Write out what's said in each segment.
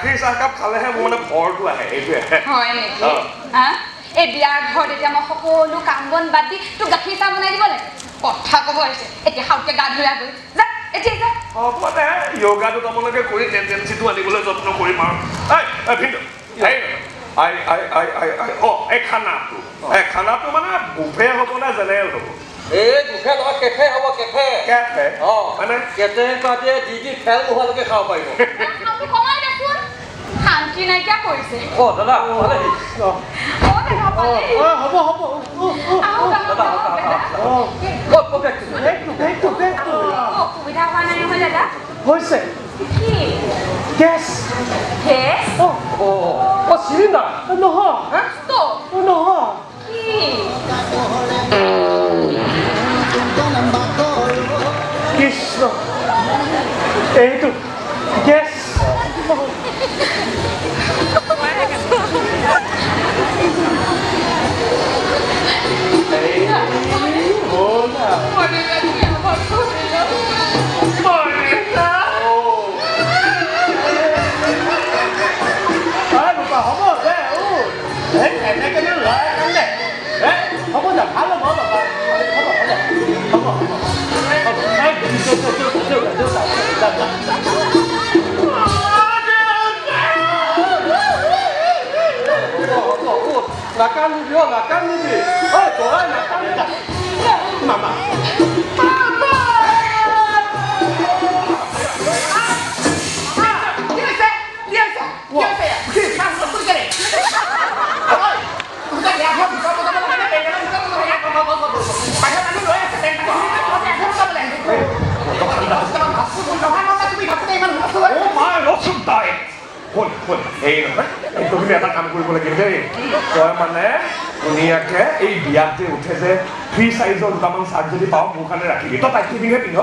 গাখীৰ চাহকাপ খালেহে মোৰ মানে ভৰটো আহে এইটোৱে হয় নেকি হা এই বিয়াৰ ঘৰত এতিয়া মই সকলো কাম বন বাদ দি তোক গাখীৰ চাহ বনাই দিব লাগে কথা ক'ব আহিছে এতিয়া খাওঁতে গা ধুই গৈ যা এতিয়া যা হ'ব দে য়োগাটো তোমালোকে কৰি টেণ্ডেঞ্চিটো আনিবলৈ যত্ন কৰিম আৰু ভিন্দু এই খানাটো মানে বুফে হ'ব নে জেনেৰেল হ'ব এই বুফে নহয় কেফে হ'ব কেফে কেফে মানে কেফে পাতে দি ফেল নোহোৱালৈকে খাব পাৰিব কমাই দেখোন শান্তি নাইকিয়া কৰিছে দাদা ভালেই অসুবিধা হোৱা নাই নহয় দাদা হৈছে কি গেছ গেছ চিলিণ্ডাৰ নহয় নহয় কি কৃষ্ণ এইটো gas Makan dulu, makan dulu. Oh, boleh makan dah. Mama. তুমি এটা কাম কৰিব লাগিব দেই তই মানে ধুনীয়াকে এই বিয়াত যে উঠে যে ফ্ৰী চাইজৰ দুটামান চাৰ্ট যদি পাওঁ মোৰ কাৰণে ৰাখিবি তই তাইক কিনিহে পিন্ধ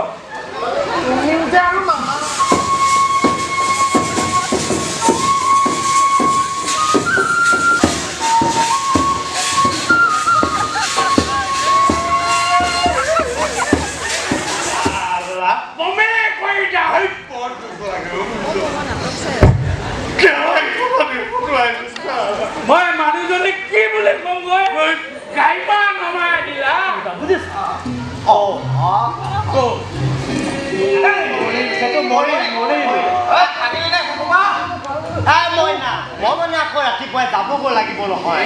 মই মানুহজনী কি বুলি কম গৈ গাইবা নমাই দিলা বুজিছ ৰাতিপুৱাই যাবগৈ লাগিব নহয়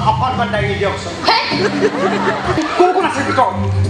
অকণমান দাঙি দিয়কচোন কোন কোন আছে ভিতৰত